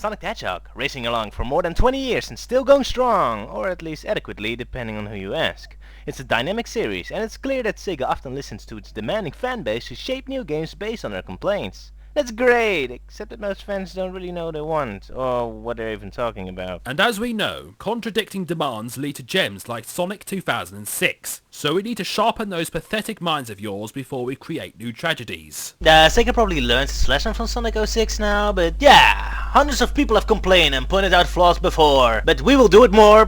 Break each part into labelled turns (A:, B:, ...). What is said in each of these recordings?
A: Sonic the Hedgehog, racing along for more than 20 years and still going strong, or at least adequately depending on who you ask. It's a dynamic series, and it's clear that Sega often listens to its demanding fanbase to shape new games based on their complaints. That's great, except that most fans don't really know what they want, or what they're even talking about.
B: And as we know, contradicting demands lead to gems like Sonic 2006. So we need to sharpen those pathetic minds of yours before we create new tragedies.
A: Sega probably learned its lesson from Sonic 06 now, but yeah, hundreds of people have complained and pointed out flaws before, but we will do it more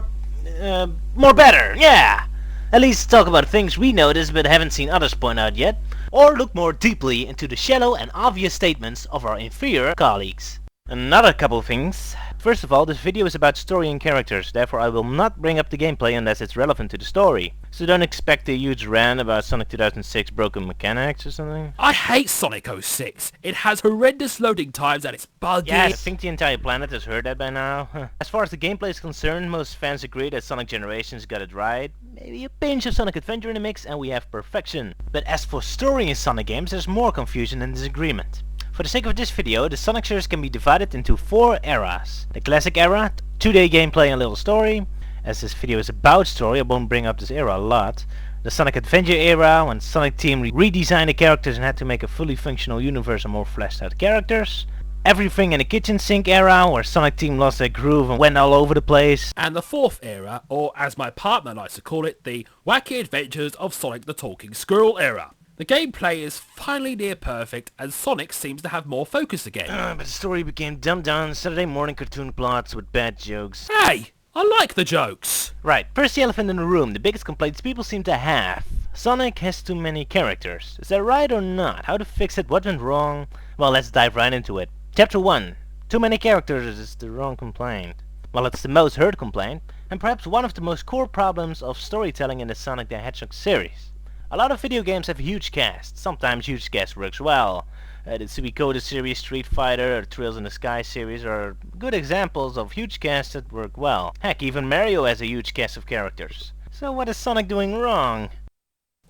A: better, yeah! At least talk about things we noticed but haven't seen others point out yet, or look more deeply into the shallow and obvious statements of our inferior colleagues. Another couple things. First of all, this video is about story and characters, therefore I will not bring up the gameplay unless it's relevant to the story. So don't expect a huge rant about Sonic 2006 broken mechanics or something.
B: I hate Sonic 06. It has horrendous loading times and it's buggy.
A: Yes, I think the entire planet has heard that by now. As far as the gameplay is concerned, most fans agree that Sonic Generations got it right. Maybe a pinch of Sonic Adventure in the mix and we have perfection. But as for story in Sonic games, there's more confusion and disagreement. For the sake of this video, the Sonic series can be divided into 4 eras. The classic era, 2D gameplay and little story. As this video is about story, I won't bring up this era a lot. The Sonic Adventure era, when Sonic Team redesigned the characters and had to make a fully functional universe and more fleshed out characters. Everything in the kitchen sink era, where Sonic Team lost their groove and went all over the place.
B: And the 4th era, or as my partner likes to call it, the Wacky Adventures of Sonic the Talking Squirrel era. The gameplay is finally near perfect, and Sonic seems to have more focus again.
A: But the story became dumbed down Saturday morning cartoon plots with bad jokes.
B: Hey, I like the jokes.
A: Right, first the elephant in the room, the biggest complaints people seem to have. Sonic has too many characters. Is that right or not? How to fix it? What went wrong? Well, let's dive right into it. Chapter 1. Too many characters is the wrong complaint. Well, it's the most heard complaint, and perhaps one of the most core problems of storytelling in the Sonic the Hedgehog series. A lot of video games have a huge cast. Sometimes huge cast works well. The Suikoden series, Street Fighter, or Trails in the Sky series are good examples of huge casts that work well. Heck, even Mario has a huge cast of characters. So what is Sonic doing wrong?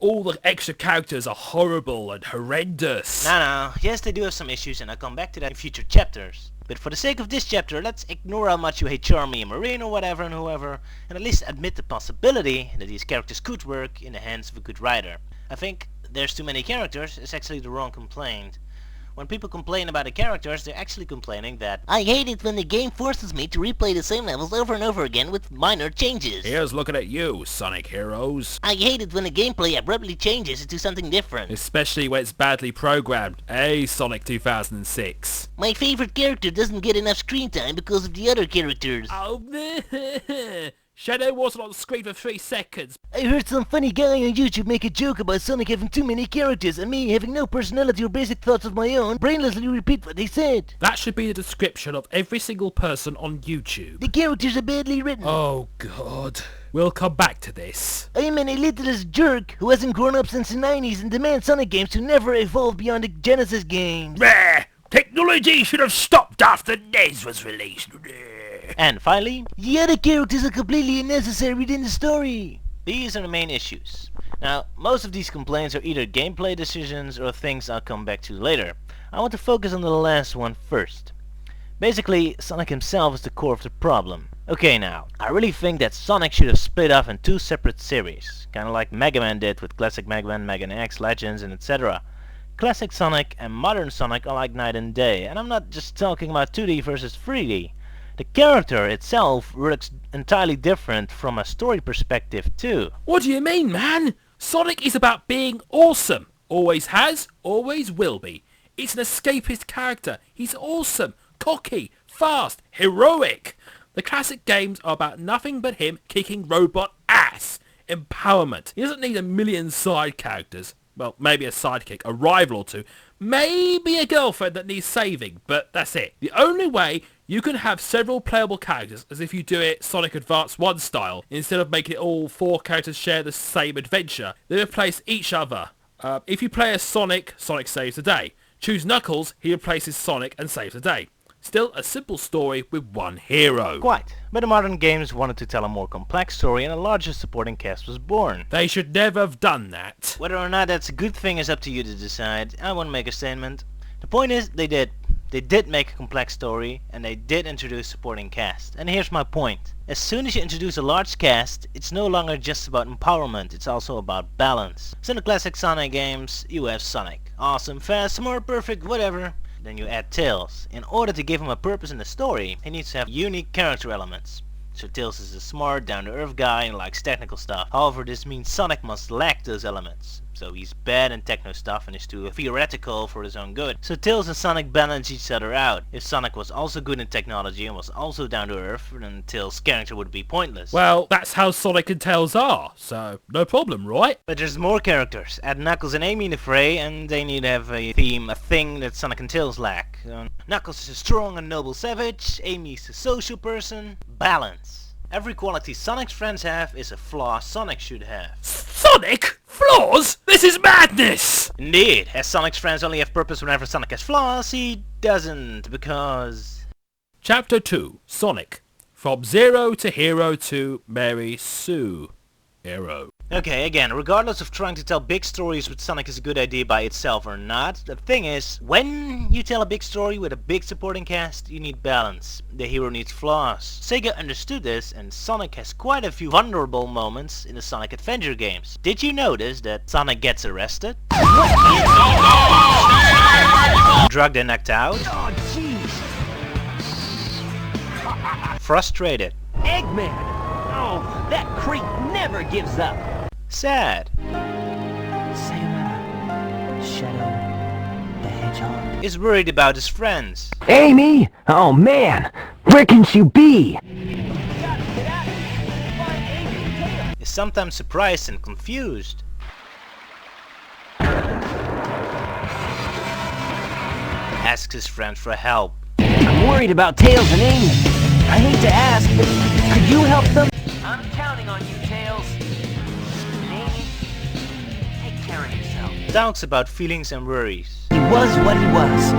B: All the extra characters are horrible and horrendous.
A: No, yes they do have some issues and I'll come back to that in future chapters. But for the sake of this chapter, let's ignore how much you hate Charmy and Marine or whatever and whoever, and at least admit the possibility that these characters could work in the hands of a good writer. I think there's too many characters is actually the wrong complaint. When people complain about the characters, they're actually complaining that I hate it when the game forces me to replay the same levels over and over again with minor changes.
B: Here's looking at you, Sonic Heroes.
A: I hate it when the gameplay abruptly changes into something different.
B: Especially when it's badly programmed. Hey, Sonic 2006.
A: My favorite character doesn't get enough screen time because of the other characters.
B: Oh, Shadow wasn't on the screen for 3 seconds.
A: I heard some funny guy on YouTube make a joke about Sonic having too many characters and me having no personality or basic thoughts of my own, brainlessly repeat what they said.
B: That should be the description of every single person on YouTube.
A: The characters are badly written.
B: Oh god. We'll come back to this.
A: I am an elitist jerk who hasn't grown up since the 90s and demands Sonic games to never evolve beyond the Genesis games.
B: Rah! Technology should have stopped after NES was released.
A: And finally, the other characters are completely unnecessary within the story. These are the main issues. Now, most of these complaints are either gameplay decisions or things I'll come back to later. I want to focus on the last one first. Basically, Sonic himself is the core of the problem. Okay now, I really think that Sonic should have split off in 2 separate series, kinda like Mega Man did with Classic Mega Man, Mega Man X, Legends, and etc. Classic Sonic and modern Sonic are like night and day, and I'm not just talking about 2D versus 3D. The character itself works entirely different from a story perspective too.
B: What do you mean, man? Sonic is about being awesome. Always has, always will be. It's an escapist character. He's awesome, cocky, fast, heroic. The classic games are about nothing but him kicking robot ass. Empowerment. He doesn't need a million side characters. Well, maybe a sidekick, a rival or 2, maybe a girlfriend that needs saving, but that's it. The only way you can have several playable characters is if you do it Sonic Advance 1 style, instead of making it all 4 characters share the same adventure. They replace each other. If you play as Sonic, Sonic saves the day. Choose Knuckles, he replaces Sonic and saves the day. Still a simple story with one hero.
A: Quite, but the modern games wanted to tell a more complex story and a larger supporting cast was born.
B: They should never have done that.
A: Whether or not that's a good thing is up to you to decide. I won't make a statement. The point is, they did They did make a complex story, and they did introduce supporting cast. And here's my point. As soon as you introduce a large cast, it's no longer just about empowerment, it's also about balance. So in the classic Sonic games, you have Sonic. Awesome, fast, smart, perfect, whatever. Then you add Tails. In order to give him a purpose in the story, he needs to have unique character elements. So Tails is a smart, down-to-earth guy and likes technical stuff. However, this means Sonic must lack those elements. So he's bad in techno stuff and is too theoretical for his own good. So Tails and Sonic balance each other out. If Sonic was also good in technology and was also down to earth, then Tails' character would be pointless.
B: Well, that's how Sonic and Tails are, so no problem, right?
A: But there's more characters. Add Knuckles and Amy in the fray and they need to have a theme, a thing that Sonic and Tails lack. Knuckles is a strong and noble savage, Amy is a social person. Balance. Every quality Sonic's friends have is a flaw Sonic should have.
B: Sonic? Flaws? This is madness!
A: Indeed, as Sonic's friends only have purpose whenever Sonic has flaws, he doesn't, because...
B: Chapter 2, Sonic. From Zero to Hero to Mary Sue. Hero.
A: Okay, again, regardless of trying to tell big stories with Sonic is a good idea by itself or not, the thing is, when you tell a big story with a big supporting cast, you need balance. The hero needs flaws. Sega understood this, and Sonic has quite a few vulnerable moments in the Sonic Adventure games. Did you notice that Sonic gets arrested? Drugged and knocked out?
C: Oh, jeez.
A: Frustrated.
C: Eggman! Oh, that creep never gives up.
A: Sad.
C: Sayonara, Shadow, the hedgehog.
A: Is worried about his friends.
C: Amy? Oh, man. Where can she be?
A: Is sometimes surprised and confused. Asks his friend for help.
C: I'm worried about Tails and Amy. I hate to ask, but could you help them? I'm counting on you, Tails. And Amy, take care of yourself.
A: Talks about feelings and worries.
C: He was what he was.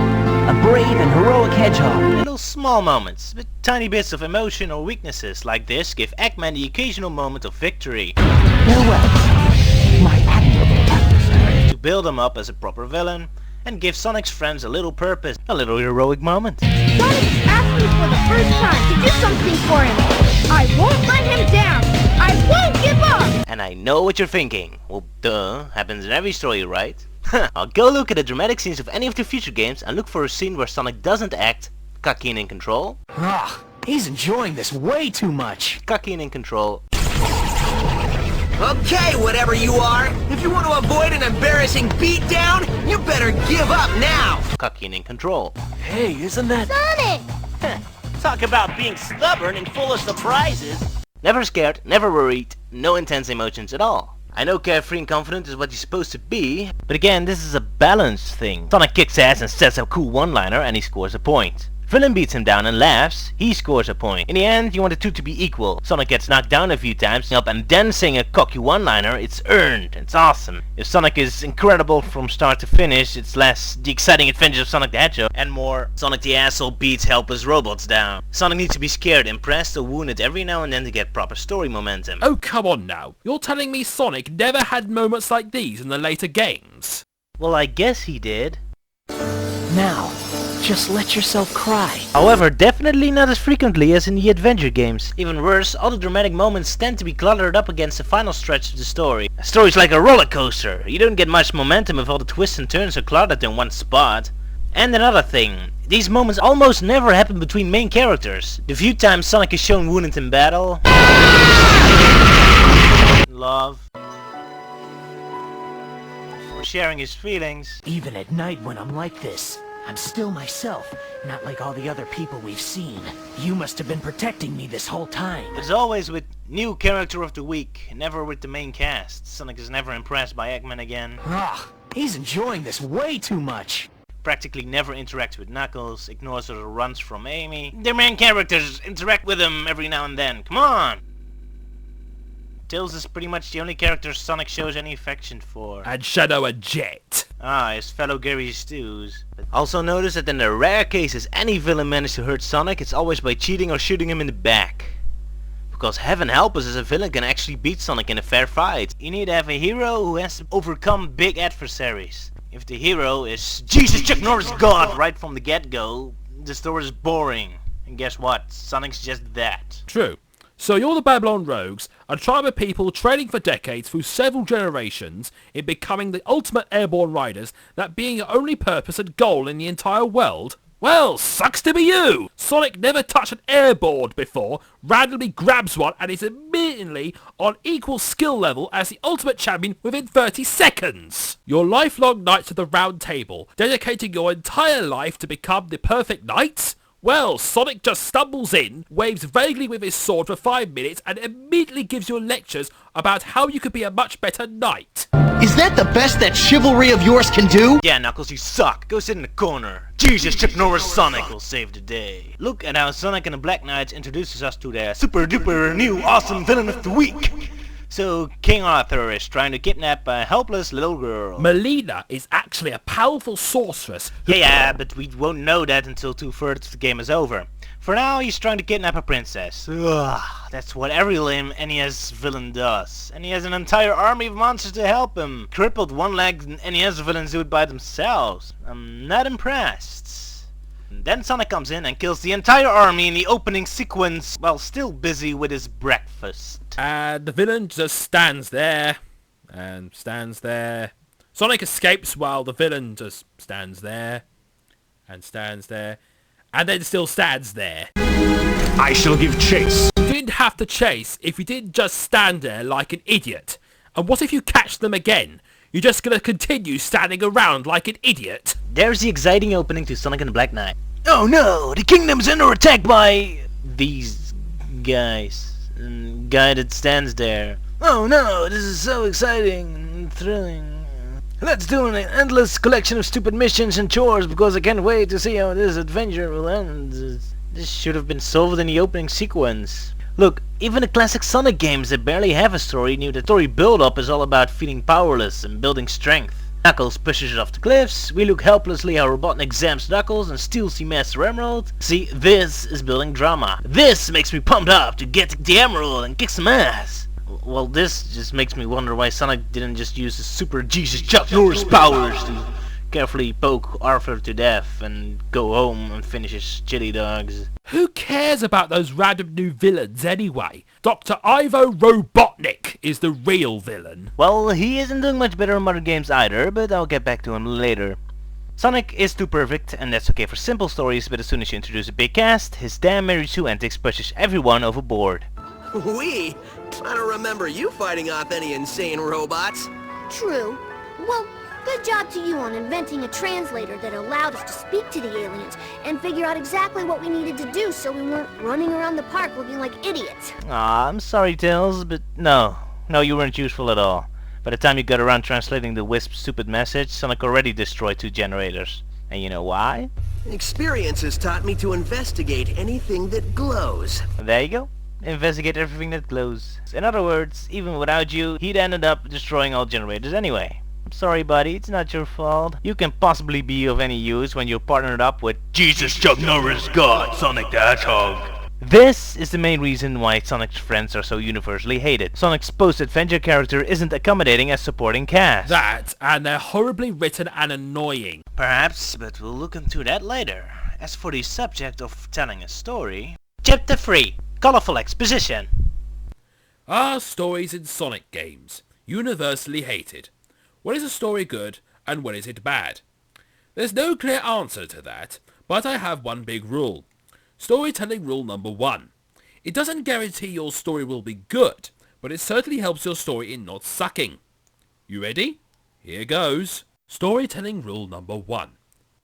C: A brave and heroic hedgehog.
A: Little small moments, but tiny bits of emotion or weaknesses like this give Eggman the occasional moment of victory.
C: Farewell, my admirable adversary.
A: To build him up as a proper villain, and give Sonic's friends a little purpose, a little heroic moment.
D: Sonic's asked me for the first time to do something for him. I won't let him down. I won't give up.
A: And I know what you're thinking. Well, duh, happens in every story, right? I'll go look at the dramatic scenes of any of the future games and look for a scene where Sonic doesn't act cocky and in control.
C: Ah, he's enjoying this way too much.
A: Cocky and in control.
E: Okay, whatever you are, if you want to avoid an embarrassing beatdown, you better give up now!
A: Cocky and in control.
C: Hey, isn't that...
D: Sonic!
E: Talk about being stubborn and full of surprises.
A: Never scared, never worried, no intense emotions at all. I know carefree and confident is what you're supposed to be, but again, this is a balanced thing. Sonic kicks ass and says a cool one-liner and he scores a point. Villain beats him down and laughs, he scores a point. In the end, you want the two to be equal. Sonic gets knocked down a few times, and then saying a cocky one-liner, it's earned, it's awesome. If Sonic is incredible from start to finish, it's less the exciting adventures of Sonic the Hedgehog, and more Sonic the asshole beats helpless robots down. Sonic needs to be scared, impressed, or wounded every now and then to get proper story momentum.
B: Oh, come on now. You're telling me Sonic never had moments like these in the later games?
A: Well, I guess he did.
C: Now, just let yourself cry.
A: However, definitely not as frequently as in the adventure games. Even worse, all the dramatic moments tend to be cluttered up against the final stretch of the story. A story's like a roller coaster. You don't get much momentum if all the twists and turns are cluttered in one spot. And another thing, these moments almost never happen between main characters. The few times Sonic is shown wounded in battle, love, or sharing his feelings,
C: Even at night when I'm like this, I'm still myself, not like all the other people we've seen. You must have been protecting me this whole time.
A: it's always with new character of the week, never with the main cast. Sonic is never impressed by Eggman again,
C: Ah, he's enjoying this way too much.
A: practically never interacts with Knuckles, ignores or runs from Amy. Their main characters interact with him every now and then, come on! Tails is pretty much the only character Sonic shows any affection for.
B: And Shadow and Jet.
A: Ah, his fellow Gary Stews. But also notice that in the rare cases any villain manages to hurt Sonic, it's always by cheating or shooting him in the back. Because heaven help us, as a villain can actually beat Sonic in a fair fight. You need to have a hero who has to overcome big adversaries. If the hero is Jesus Chuck Norris God right from the get-go, the story is boring. And guess what? Sonic's just that.
B: True. So you're the Babylon Rogues, a tribe of people training for decades through several generations in becoming the ultimate airborne riders, that being your only purpose and goal in the entire world? Well, sucks to be you! Sonic never touched an airboard before, randomly grabs one and is immediately on equal skill level as the ultimate champion within 30 seconds! Your lifelong Knights of the Round Table, dedicating your entire life to become the perfect knights? Well, Sonic just stumbles in, waves vaguely with his sword for 5 minutes, and immediately gives you lectures about how you could be a much better knight.
E: Is that the best that chivalry of yours can do?
A: Yeah, Knuckles, you suck. Go sit in the corner. Jesus, Chuck Norris Sonic will save the day. Look at how Sonic and the Black Knights introduces us to their super duper new awesome villain of the week. So, King Arthur is trying to kidnap a helpless little girl.
B: Melina is actually a powerful sorceress.
A: Yeah, but we won't know that until 2/3 of the game is over. For now, he's trying to kidnap a princess. Ugh, that's what every lame NES villain does. And he has an entire army of monsters to help him. Crippled one-legged NES villains do it by themselves. I'm not impressed. And then Sonic comes in and kills the entire army in the opening sequence while still busy with his breakfast.
B: And the villain just stands there, and stands there. Sonic escapes while the villain just stands there, and stands there, and then still stands there.
F: I shall give chase.
B: You didn't have to chase if you didn't just stand there like an idiot. And what if you catch them again? You're just gonna continue standing around like an idiot?
A: There's the exciting opening to Sonic and the Black Knight. Oh no, the kingdom's under attack by these guys. And guy that stands there. Oh no, this is so exciting and thrilling. Let's do an endless collection of stupid missions and chores because I can't wait to see how this adventure will end. This should have been solved in the opening sequence. Look, even the classic Sonic games that barely have a story knew the story build-up is all about feeling powerless and building strength. Knuckles pushes it off the cliffs, we look helplessly how Robotnik zamps Knuckles and steals the Master Emerald. See, this is building drama. This makes me pumped up to get the Emerald and kick some ass. Well, this just makes me wonder why Sonic didn't just use his super Jesus Chuck Norris powers to carefully poke Arthur to death and go home and finish his chili dogs.
B: Who cares about those random new villains anyway? Dr. Ivo Robotnik is the real villain.
A: Well, he isn't doing much better in modern games either, but I'll get back to him later. Sonic is too perfect, and that's okay for simple stories, but as soon as you introduce a big cast, his damn Mary Sue antics pushes everyone overboard.
E: We? I don't remember you fighting off any insane robots.
D: True. Well, good job to you on inventing a translator that allowed us to speak to the aliens and figure out exactly what we needed to do so we weren't running around the park looking like idiots.
A: Aw, I'm sorry, Tails, but no, you weren't useful at all. By the time you got around translating the Wisp's stupid message, Sonic already destroyed 2 generators. And you know why?
E: Experience has taught me to investigate anything that glows.
A: There you go. Investigate everything that glows. In other words, even without you, he'd ended up destroying all generators anyway. I'm sorry, buddy, it's not your fault. You can possibly be of any use when you're partnered up with Jesus Chuck Norris God, Sonic the Hedgehog. This is the main reason why Sonic's friends are so universally hated. Sonic's post-adventure character isn't accommodating as supporting cast.
B: That, and they're horribly written and annoying.
A: Perhaps, but we'll look into that later. As for the subject of telling a story... Chapter 3. Colorful Exposition.
B: Are stories in Sonic games universally hated? When is a story good and when is it bad? There's no clear answer to that, but I have one big rule. Storytelling rule number 1. It doesn't guarantee your story will be good, but it certainly helps your story in not sucking. You ready? Here goes. Storytelling rule number 1.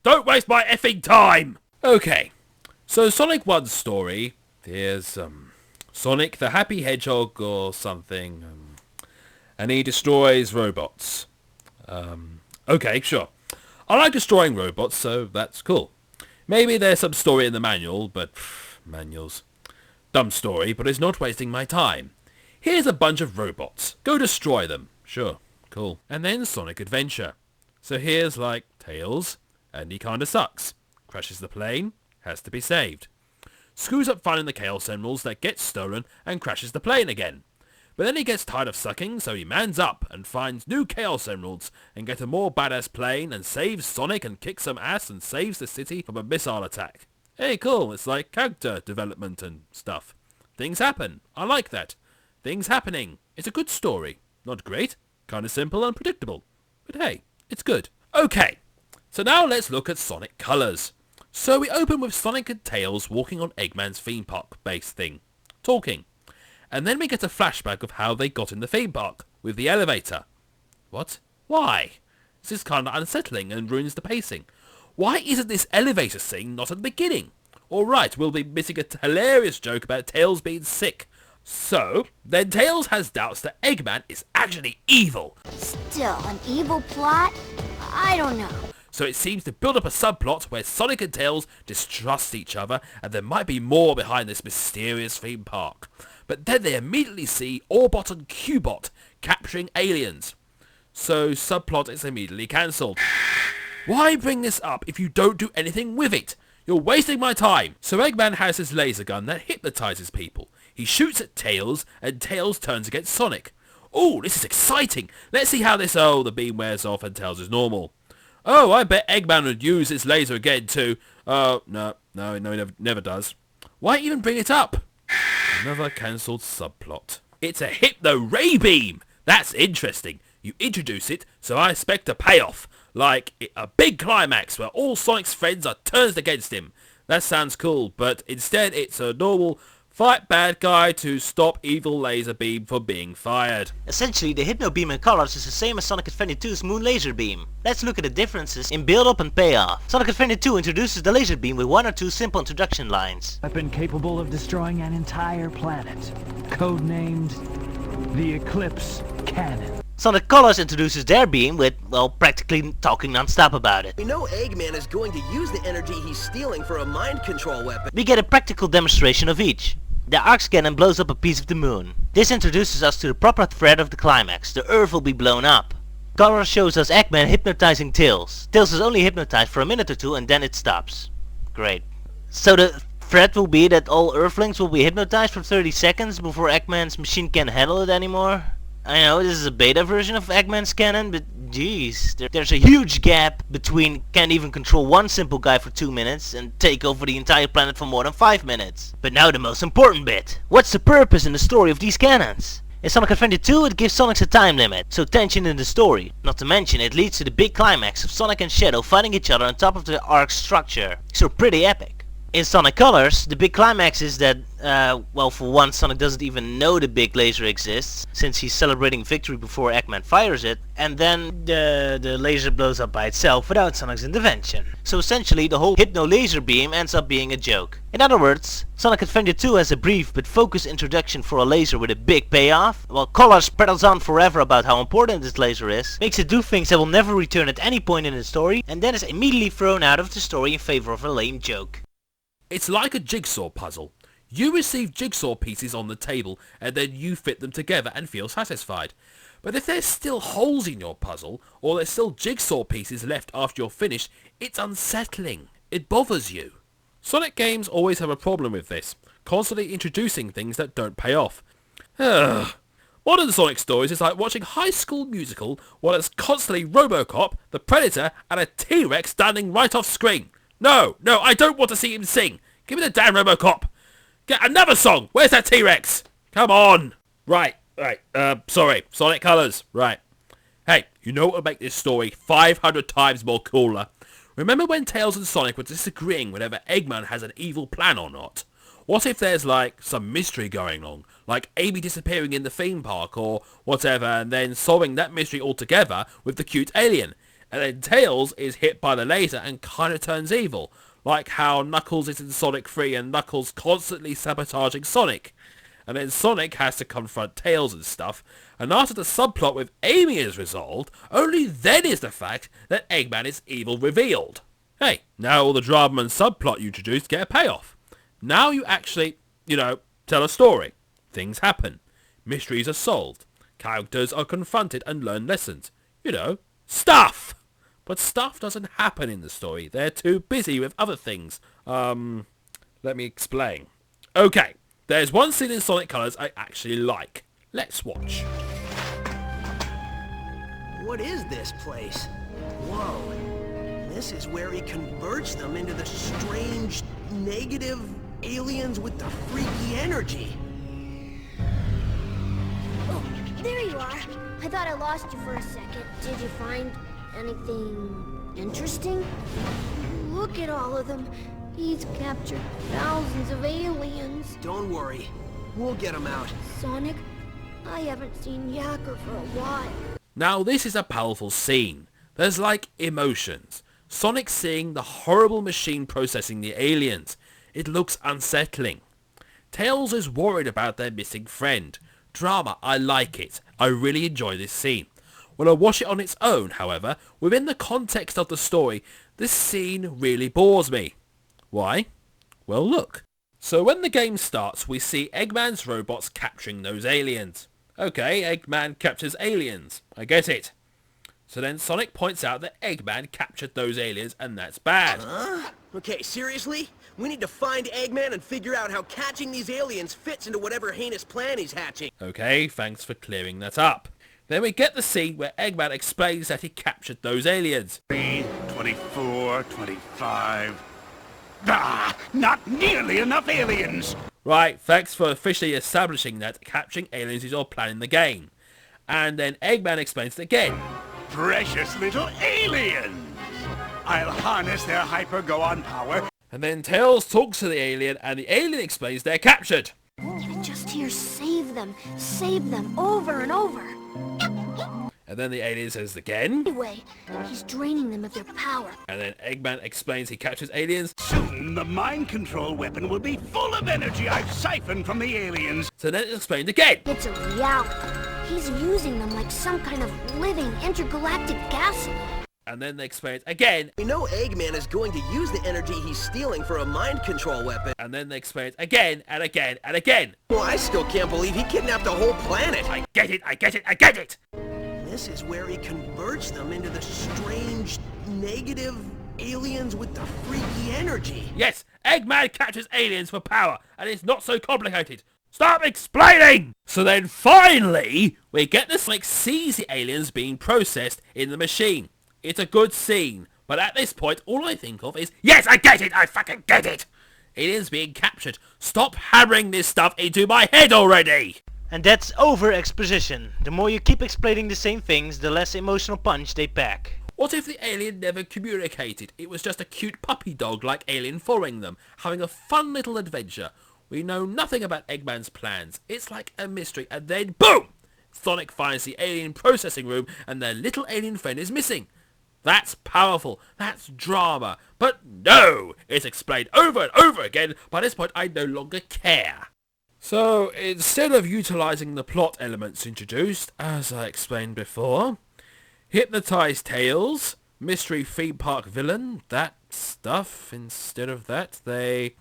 B: Don't waste my effing time! Okay, so Sonic 1's story, there's Sonic the Happy Hedgehog or something, and he destroys robots. Okay, sure. I like destroying robots, so that's cool. Maybe there's some story in the manual, but manuals. Dumb story, but it's not wasting my time. Here's a bunch of robots. Go destroy them. Sure, cool. And then Sonic Adventure. So here's like Tails, and he kinda sucks. Crashes the plane, has to be saved. screws up finding the Chaos Emeralds that get stolen and crashes the plane again. But then he gets tired of sucking, so he mans up and finds new Chaos Emeralds and gets a more badass plane and saves Sonic and kicks some ass and saves the city from a missile attack. Hey, cool, it's like character development and stuff. Things happen. I like that. Things happening. It's a good story. Not great, kinda simple and predictable. But hey, it's good. Okay, so now let's look at Sonic Colors. So we open with Sonic and Tails walking on Eggman's theme park base thing, talking. And then we get a flashback of how they got in the theme park, with the elevator. What? Why? This is kinda unsettling and ruins the pacing. Why isn't this elevator scene not at the beginning? Alright, we'll be missing a hilarious joke about Tails being sick. So, then Tails has doubts that Eggman is actually evil.
D: Still, an evil plot? I don't know.
B: So it seems to build up a subplot where Sonic and Tails distrust each other and there might be more behind this mysterious theme park. But then they immediately see Orbot and Cubot capturing aliens. So subplot is immediately cancelled. Why bring this up if you don't do anything with it? You're wasting my time. So Eggman has his laser gun that hypnotizes people. He shoots at Tails and Tails turns against Sonic. Oh, this is exciting. Let's see how the beam wears off and Tails is normal. Oh, I bet Eggman would use his laser again too. Oh, no, he never does. Why even bring it up? Another cancelled subplot. It's a Hypno Ray Beam! That's interesting. You introduce it, so I expect a payoff. Like a big climax where all Sonic's friends are turned against him. That sounds cool, but instead it's a normal fight bad guy to stop evil laser beam from being fired.
A: Essentially, the Hypno Beam in Colors is the same as Sonic Adventure 2's Moon Laser Beam. Let's look at the differences in build-up and payoff. Sonic Adventure 2 introduces the laser beam with one or two simple introduction lines.
G: Weapon capable of destroying an entire planet. Codenamed the Eclipse Cannon.
A: Sonic Colors introduces their beam with, well, practically talking non-stop about it.
E: We know Eggman is going to use the energy he's stealing for a mind control weapon.
A: We get a practical demonstration of each. The Arcs Cannon blows up a piece of the moon. This introduces us to the proper threat of the climax. The Earth will be blown up. Colors shows us Eggman hypnotizing Tails. Tails is only hypnotized for a minute or two and then it stops. Great. So the threat will be that all Earthlings will be hypnotized for 30 seconds before Eggman's machine can't handle it anymore? I know this is a beta version of Eggman's cannon, but geez, there's a huge gap between can't even control one simple guy for 2 minutes and take over the entire planet for more than 5 minutes. But now the most important bit. What's the purpose in the story of these cannons? In Sonic Adventure 2 it gives Sonic a time limit, so tension in the story. Not to mention it leads to the big climax of Sonic and Shadow fighting each other on top of the Arc structure. So pretty epic. In Sonic Colors, the big climax is that, well, for one, Sonic doesn't even know the big laser exists, since he's celebrating victory before Eggman fires it, and then the laser blows up by itself without Sonic's intervention. So essentially, the whole Hypno Laser Beam ends up being a joke. In other words, Sonic Adventure 2 has a brief but focused introduction for a laser with a big payoff, while Colors prattles on forever about how important this laser is, makes it do things that will never return at any point in the story, and then is immediately thrown out of the story in favor of a lame joke.
B: It's like a jigsaw puzzle. You receive jigsaw pieces on the table and then you fit them together and feel satisfied. But if there's still holes in your puzzle, or there's still jigsaw pieces left after you're finished, it's unsettling. It bothers you. Sonic games always have a problem with this, constantly introducing things that don't pay off. Modern Sonic stories is like watching High School Musical while it's constantly Robocop, the Predator, and a T-Rex standing right off screen. No, I don't want to see him sing. Give me the damn Robocop. Get another song. Where's that T-Rex? Come on. Right. Sorry. Sonic Colors. Right. Hey, you know what would make this story 500 times more cooler? Remember when Tails and Sonic were disagreeing whether Eggman has an evil plan or not? What if there's like some mystery going on, like Amy disappearing in the theme park or whatever, and then solving that mystery altogether with the cute alien? And then Tails is hit by the laser and kind of turns evil, like how Knuckles is in Sonic 3 and Knuckles constantly sabotaging Sonic. And then Sonic has to confront Tails and stuff, and after the subplot with Amy is resolved, only then is the fact that Eggman is evil revealed. Hey, now all the drama and subplot you introduced get a payoff. Now you actually, tell a story. Things happen. Mysteries are solved. Characters are confronted and learn lessons. Stuff! But stuff doesn't happen in the story. They're too busy with other things. Let me explain. Okay, there's one scene in Sonic Colors I actually like. Let's watch.
E: What is this place? Whoa. This is where he converts them into the strange, negative aliens with the freaky energy.
D: Oh, there you are. I thought I lost you for a second. Did you find anything interesting? Look at all of them. He's captured thousands of aliens.
E: Don't worry. We'll get them out.
D: Sonic, I haven't seen Yacker for a while.
B: Now this is a powerful scene. There's like emotions. Sonic seeing the horrible machine processing the aliens. It looks unsettling. Tails is worried about their missing friend. Drama, I like it. I really enjoy this scene. When I watch it on its own, however, within the context of the story, this scene really bores me. Why? Well, look. So when the game starts, we see Eggman's robots capturing those aliens. Okay, Eggman captures aliens. I get it. So then Sonic points out that Eggman captured those aliens and that's bad.
E: Huh? Okay, seriously? We need to find Eggman and figure out how catching these aliens fits into whatever heinous plan he's hatching.
B: Okay, thanks for clearing that up. Then we get the scene where Eggman explains that he captured those aliens.
F: 24, 25... Ah, not nearly enough aliens!
B: Right, thanks for officially establishing that capturing aliens is your plan in the game. And then Eggman explains it again.
F: Precious little aliens! I'll harness their hyper-go-on power.
B: And then Tails talks to the alien and the alien explains they're captured.
D: You can just hear save them over and over.
B: And then the alien says again.
D: Anyway, he's draining them of their power.
B: And then Eggman explains he captures aliens.
F: Soon the mind control weapon will be full of energy I've siphoned from the aliens.
B: So then it's explained again.
D: It's a reality. He's using them like some kind of living intergalactic gasoline.
B: And then they explain it again.
E: We know Eggman is going to use the energy he's stealing for a mind control weapon.
B: And then they explain it again and again and again.
E: Well, I still can't believe he kidnapped a whole planet.
B: I get it, I get it, I get it!
E: This is where he converts them into the strange, negative aliens with the freaky energy.
B: Yes, Eggman captures aliens for power, and it's not so complicated. Stop explaining! So then finally, we get the Sonic sees the aliens being processed in the machine. It's a good scene, but at this point, all I think of is, yes, I get it, I fucking get it! Aliens being captured. Stop hammering this stuff into my head already!
A: And that's over-exposition. The more you keep explaining the same things, the less emotional punch they pack.
B: What if the alien never communicated? It was just a cute puppy dog like alien following them, having a fun little adventure. We know nothing about Eggman's plans. It's like a mystery, and then BOOM! Sonic finds the alien processing room and their little alien friend is missing. That's powerful. That's drama. But no! It's explained over and over again. By this point, I no longer care. So, instead of utilising the plot elements introduced, as I explained before, hypnotised Tails, mystery theme park villain, that stuff, instead of that, they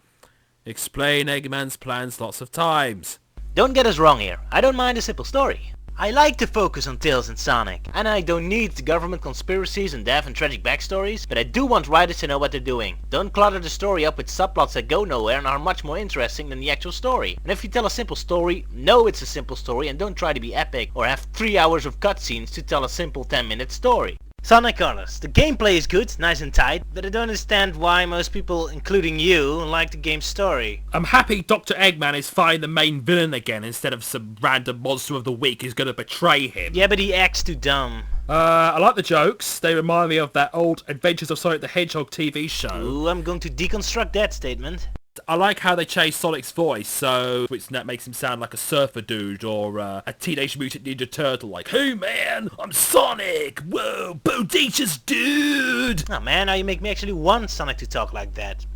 B: explain Eggman's plans lots of times.
A: Don't get us wrong here, I don't mind a simple story. I like to focus on Tails and Sonic, and I don't need the government conspiracies and death and tragic backstories, but I do want writers to know what they're doing. Don't clutter the story up with subplots that go nowhere and are much more interesting than the actual story. And if you tell a simple story, know it's a simple story and don't try to be epic or have 3 hours of cutscenes to tell a simple 10-minute story. Sonic Colors. The gameplay is good, nice and tight, but I don't understand why most people, including you, like the game's story.
B: I'm happy Dr. Eggman is fighting the main villain again instead of some random monster of the week who's going to betray him.
A: Yeah, but he acts too dumb.
B: I like the jokes. They remind me of that old Adventures of Sonic the Hedgehog TV show.
A: Ooh, I'm going to deconstruct that statement.
B: I like how they changed Sonic's voice, so that makes him sound like a surfer dude or a Teenage Mutant Ninja Turtle, like, "Hey man, I'm Sonic! Whoa, bodacious dude!"
A: Oh man, now you make me actually want Sonic to talk like that.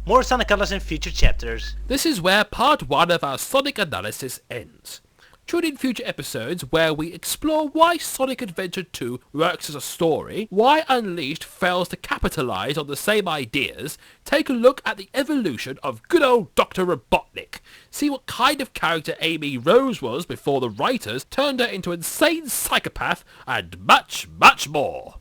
A: More Sonic Colors in future chapters.
B: This is where part 1 of our Sonic analysis ends. Tune in future episodes where we explore why Sonic Adventure 2 works as a story, why Unleashed fails to capitalise on the same ideas, take a look at the evolution of good old Dr. Robotnik, see what kind of character Amy Rose was before the writers turned her into an insane psychopath, and much, much more.